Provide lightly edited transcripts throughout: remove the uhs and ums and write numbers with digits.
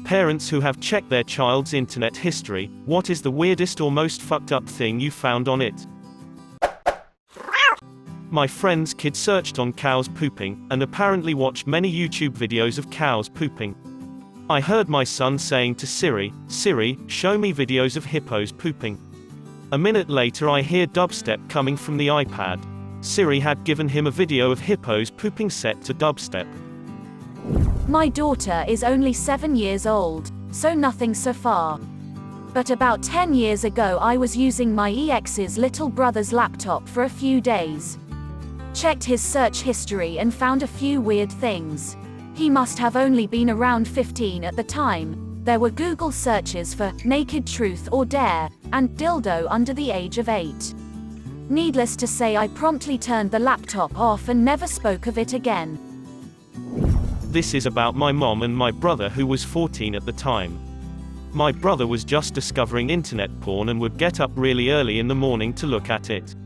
Parents who have checked their child's internet history, what is the weirdest or most fucked up thing you found on it? My friend's kid searched on cows pooping, and apparently watched many YouTube videos of cows pooping. I heard my son saying to Siri, "Siri, show me videos of hippos pooping." A minute later I hear dubstep coming from the iPad. Siri had given him a video of hippos pooping set to dubstep. My daughter is only 7 years old, so nothing so far. But about 10 years ago I was using my ex's little brother's laptop for a few days. Checked his search history and found a few weird things. He must have only been around 15 at the time. There were Google searches for naked truth or dare, and dildo under the age of 8. Needless to say, I promptly turned the laptop off and never spoke of it again. This is about my mom and my brother, who was 14 at the time. My brother was just discovering internet porn and would get up really early in the morning to look at it.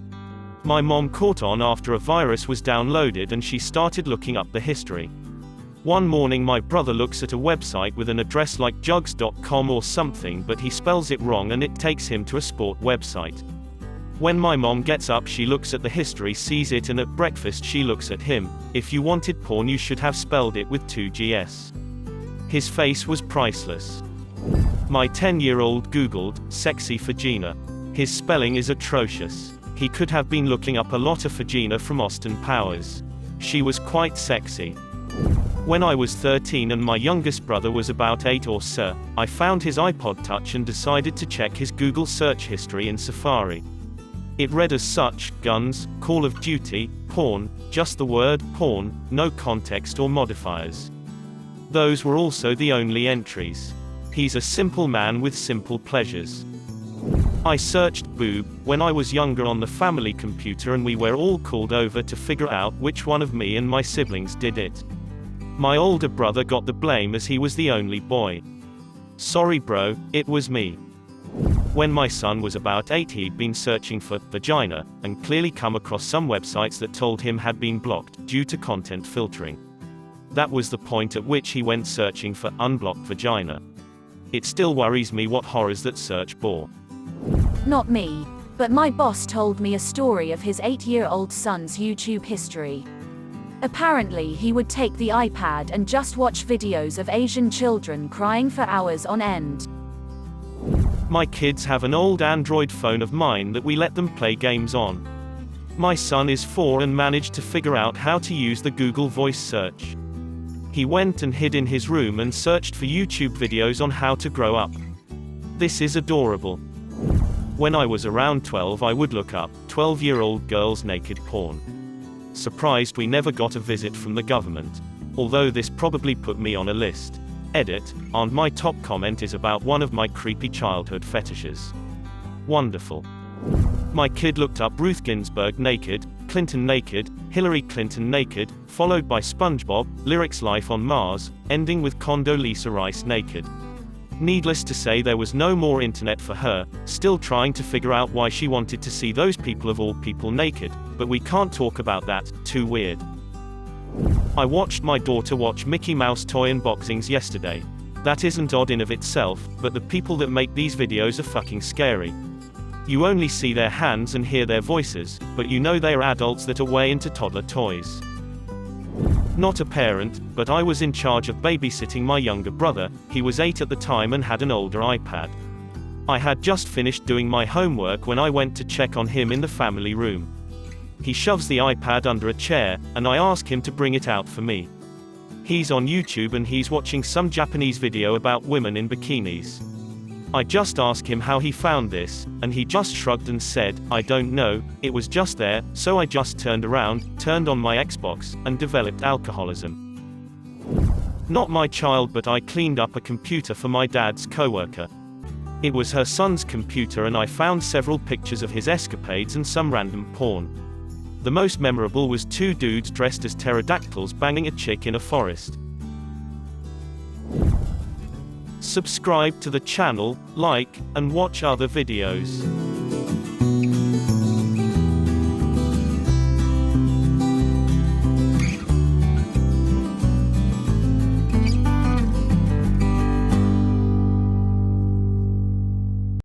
My mom caught on after a virus was downloaded and she started looking up the history. One morning my brother looks at a website with an address like jugs.com or something, but he spells it wrong and it takes him to a sport website. When my mom gets up, she looks at the history, sees it, and at breakfast she looks at him. "If you wanted porn you should have spelled it with 2 Gs. His face was priceless. My 10-year-old Googled, "sexy vagina." His spelling is atrocious. He could have been looking up a lot of vagina from Austin Powers. She was quite sexy. When I was 13 and my youngest brother was about 8 or so, I found his iPod Touch and decided to check his Google search history in Safari. It read as such: guns, Call of Duty, porn, just the word porn, no context or modifiers. Those were also the only entries. He's a simple man with simple pleasures. I searched boob when I was younger on the family computer, and we were all called over to figure out which one of me and my siblings did it. My older brother got the blame as he was the only boy. Sorry bro, it was me. When my son was about 8, he'd been searching for vagina, and clearly come across some websites that told him had been blocked due to content filtering. That was the point at which he went searching for unblocked vagina. It still worries me what horrors that search bore. Not me, but my boss told me a story of his 8-year-old son's YouTube history. Apparently he would take the iPad and just watch videos of Asian children crying for hours on end. My kids have an old Android phone of mine that we let them play games on. My son is 4 and managed to figure out how to use the Google voice search. He went and hid in his room and searched for YouTube videos on how to grow up. This is adorable. When I was around 12, I would look up 12-year-old girls' naked porn. Surprised we never got a visit from the government. Although this probably put me on a list. Edit, and my top comment is about one of my creepy childhood fetishes. Wonderful. My kid looked up Ruth Ginsburg naked, Clinton naked, Hillary Clinton naked, followed by SpongeBob, Lyrics Life on Mars, ending with Condoleezza Rice naked. Needless to say, there was no more internet for her, still trying to figure out why she wanted to see those people of all people naked, but we can't talk about that, too weird. I watched my daughter watch Mickey Mouse toy unboxings yesterday. That isn't odd in of itself, but the people that make these videos are fucking scary. You only see their hands and hear their voices, but you know they are adults that are way into toddler toys. Not a parent, but I was in charge of babysitting my younger brother. He was 8 at the time and had an older iPad. I had just finished doing my homework when I went to check on him in the family room. He shoves the iPad under a chair, and I ask him to bring it out for me. He's on YouTube and he's watching some Japanese video about women in bikinis. I just ask him how he found this, and he just shrugged and said, "I don't know, it was just there, so I just turned around, turned on my Xbox, and developed alcoholism." Not my child, but I cleaned up a computer for my dad's coworker. It was her son's computer, and I found several pictures of his escapades and some random porn. The most memorable was 2 dudes dressed as pterodactyls banging a chick in a forest. Subscribe to the channel, like, and watch other videos.